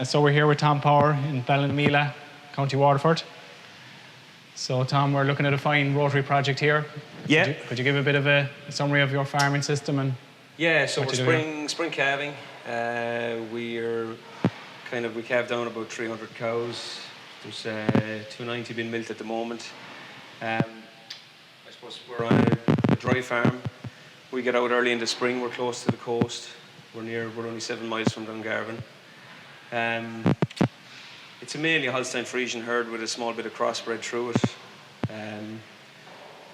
So we're here with Tom Power in Ballymela, County Waterford. So Tom, we're looking at a fine Rotary project here. Yeah. Could you give a bit of a summary of your farming system? And yeah, so we're spring calving. We calve down about 300 cows. There's 290 being milked at the moment. I suppose we're on a dry farm. We get out early in the spring. We're close to the coast. We're only 7 miles from Dungarvan. It's mainly a Holstein Friesian herd with a small bit of crossbred through it.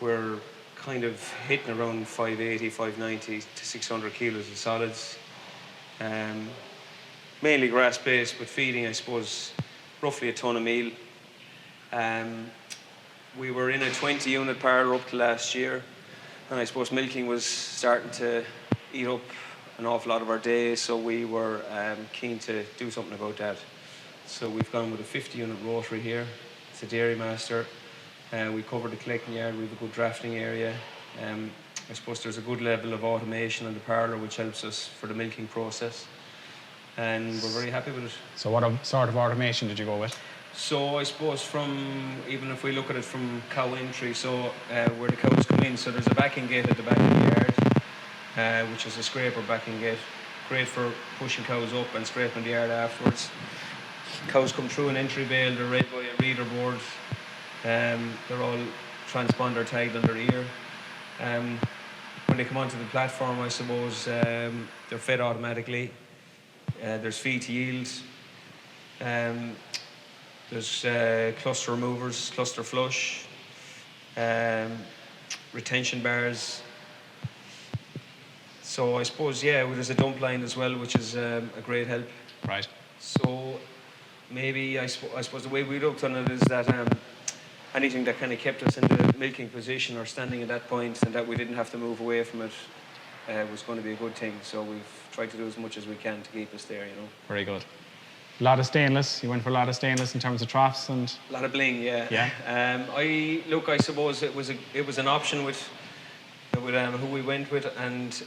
We're kind of hitting around 580, 590 to 600 kilos of solids. Mainly grass-based, but feeding, I suppose, roughly a ton of meal. We were in a 20-unit parlour up to last year, and I suppose milking was starting to eat up an awful lot of our days, so we were keen to do something about that. So we've gone with a 50-unit Rotary here. It's a Dairymaster. We covered the collecting yard. We have a good drafting area. I suppose there's a good level of automation in the parlour, which helps us for the milking process. And we're very happy with it. so what sort of automation did you go with? So I suppose even if we look at it from cow entry, so where the cows come in, so there's a backing gate at the back of the yard, which is a scraper backing gate. Great for pushing cows up and scraping the yard afterwards. Cows come through an entry bale, they're read by a reader board. They're all transponder tagged on their ear. When they come onto the platform, I suppose, they're fed automatically. There's feed to yield. There's cluster removers, cluster flush, retention bars. So I suppose, there's a dump line as well, which is a great help. Right. So maybe I suppose the way we looked on it is that anything that kind of kept us in the milking position or standing at that point and that we didn't have to move away from it was going to be a good thing. So we've tried to do as much as we can to keep us there, you know. Very good. A lot of stainless. You went for a lot of stainless in terms of troughs and... A lot of bling, yeah. Yeah. I suppose it was an option with who we went with, and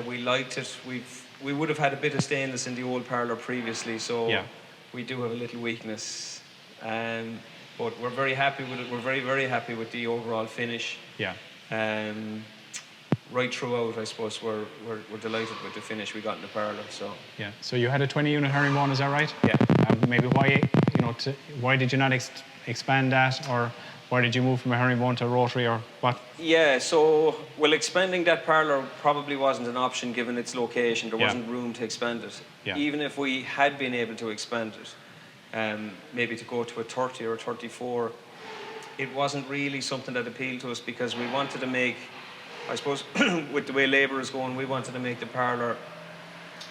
we liked it. We would have had a bit of stainless in the old parlour previously, so we do have a little weakness. But we're very happy with it. We're very, very happy with the overall finish. Yeah. Right throughout, I suppose, we're delighted with the finish we got in the parlour. So. Yeah. So you had a 20-unit herringbone, is that right? Yeah. Maybe why did you not expand that, or why did you move from a herringbone to a Rotary, or what? Yeah. So expanding that parlour probably wasn't an option given its location. There wasn't room to expand it. Yeah. Even if we had been able to expand it, maybe to go to a 30 or a 34, it wasn't really something that appealed to us because we wanted to make, I suppose, with the way labour is going, we wanted to make the parlour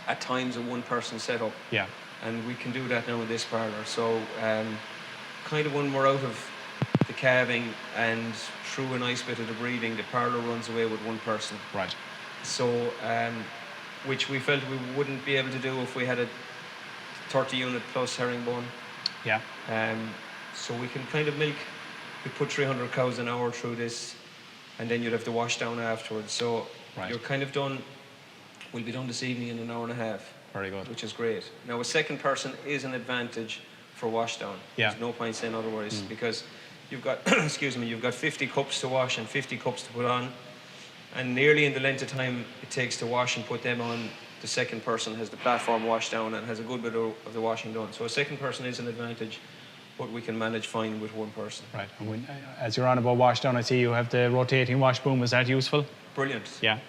at times a one-person setup. Yeah. And we can do that now in this parlour. So kind of when we're out of the calving and through a nice bit of the breeding, the parlour runs away with one person. Right. So, which we felt we wouldn't be able to do if we had a 30-unit plus herringbone. Yeah. So we can kind of milk, we put 300 cows an hour through this, and then you'd have to wash down afterwards. So you're kind of done, we'll be done this evening in an hour and a half. Very good. Which is great. Now a second person is an advantage for wash down. Yeah. There's no point saying otherwise because you've got, you've got 50 cups to wash and 50 cups to put on, and nearly in the length of time it takes to wash and put them on, the second person has the platform washed down and has a good bit of the washing done. So a second person is an advantage, but we can manage fine with one person. Right. And as you're on about wash down, I see you have the rotating wash boom. Is that useful? Brilliant. Yeah.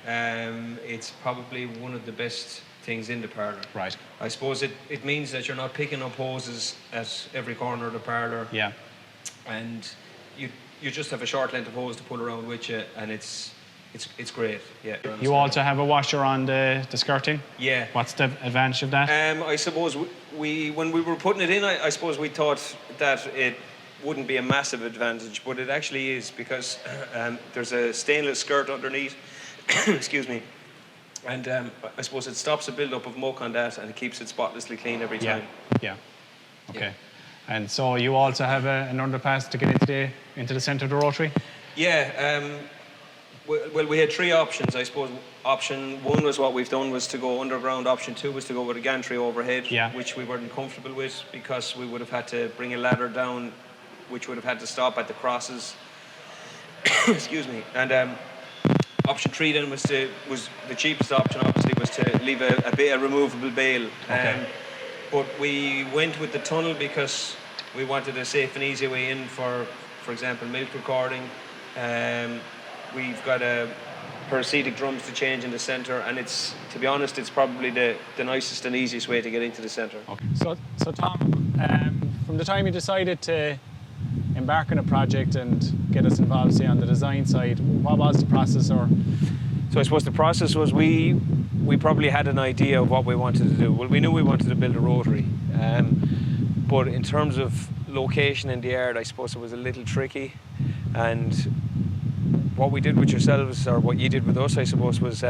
It's probably one of the best things in the parlour. Right. I suppose it means that you're not picking up hoses at every corner of the parlour. Yeah. And you just have a short length of hose to pull around with you, and it's great. Yeah. You also have a washer on the skirting? Yeah. What's the advantage of that? I suppose when we were putting it in, I suppose we thought that it wouldn't be a massive advantage, but it actually is because there's a stainless skirt underneath. Excuse me. And I suppose it stops a build-up of muck on that, and it keeps it spotlessly clean every time. Yeah. Okay. Yeah. And so you also have an underpass to get into the centre of the Rotary? Yeah. Well, we had three options, I suppose. Option one was what we've done, was to go underground. Option two was to go with a gantry overhead, which we weren't comfortable with because we would have had to bring a ladder down, which would have had to stop at the crosses. Excuse me. And option three then was the cheapest option, obviously, was to leave a removable bale. Okay. But we went with the tunnel because we wanted a safe and easy way in for example, milk recording. We've got paracetic drums to change in the centre, and it's, to be honest, it's probably the nicest and easiest way to get into the centre. Okay. So Tom, from the time you decided to embark on a project and get us involved, say, on the design side, what was the process? So I suppose the process was we probably had an idea of what we wanted to do. Well, we knew we wanted to build a rotary, but in terms of location in the yard, I suppose it was a little tricky. And what we did with yourselves, or what you did with us, I suppose, was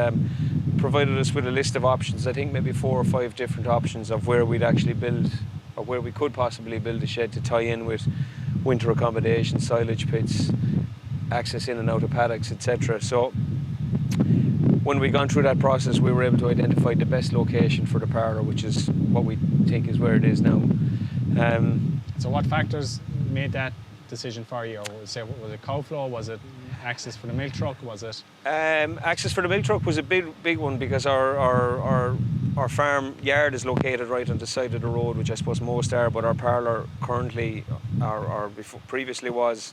provided us with a list of options. I think maybe 4 or 5 different options of where we'd actually build, or where we could possibly build a shed to tie in with winter accommodation, silage pits, access in and out of paddocks, etc. So when we gone through that process, we were able to identify the best location for the parlour, which is what we think is where it is now. So what factors made that decision for you? Or was it cow flow? Was it access for the milk truck? Was it? Access for the milk truck was a big one, because our farm yard is located right on the side of the road, which I suppose most are, but our parlour currently, previously was,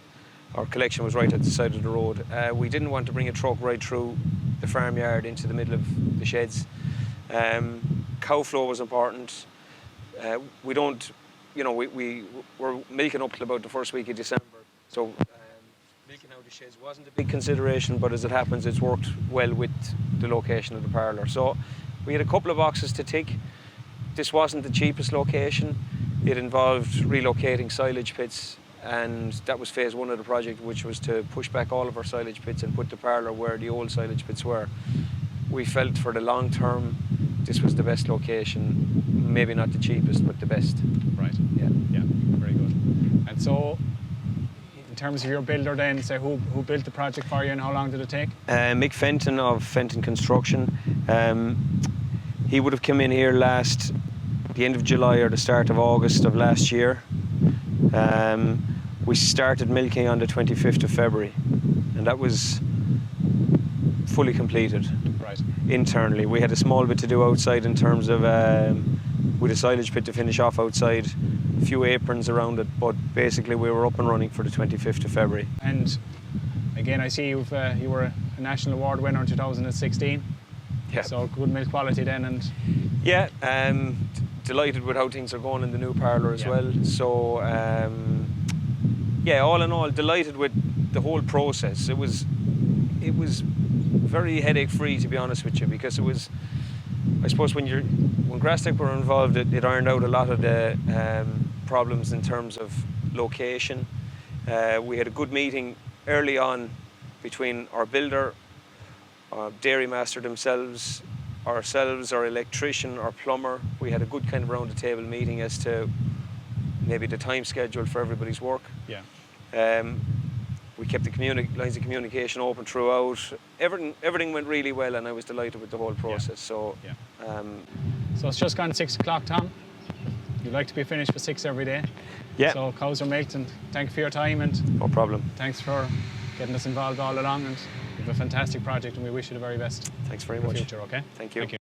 our collection was right at the side of the road. We didn't want to bring a truck right through the farmyard into the middle of the sheds. Cow flow was important. We don't, you know, we were milking up till about the first week of December, so milking out the sheds wasn't a big consideration, but as it happens, it's worked well with the location of the parlour. So we had a couple of boxes to tick. This wasn't the cheapest location. It involved relocating silage pits, and that was phase 1 of the project, which was to push back all of our silage pits and put the parlour where the old silage pits were. We felt for the long term this was the best location, maybe not the cheapest, but the best. Right. Yeah. Yeah, very good. And so, in terms of your builder then, say who built the project for you and how long did it take? Mick Fenton of Fenton Construction. He would have come in here the end of July or the start of August of last year. We started milking on the 25th of February, and that was fully completed. Right. Internally. We had a small bit to do outside in terms of with a silage pit to finish off outside, a few aprons around it, but basically we were up and running for the 25th of February. And again, I see you were a national award winner in 2016. Yeah. So good milk quality then, and yeah, delighted with how things are going in the new parlour as well. So yeah, all in all, delighted with the whole process. It was very headache-free, to be honest with you, because it was, I suppose, when Grasstec were involved, it ironed out a lot of the problems in terms of location. We had a good meeting early on between our builder, Dairymaster themselves, ourselves, our electrician, our plumber. We had a good kind of round the table meeting as to maybe the time schedule for everybody's work. yeah. We kept the lines of communication open throughout. Everything went really well, and I was delighted with the whole process. So, So it's just gone 6 o'clock, Tom. You'd like to be finished for 6 every day. Yeah. So cows are milked, and thank you for your time, and no problem. thanks for getting us involved all along, and you have a fantastic project, and we wish you the very best. Thanks very for much. the future, okay? Thank you. Thank you.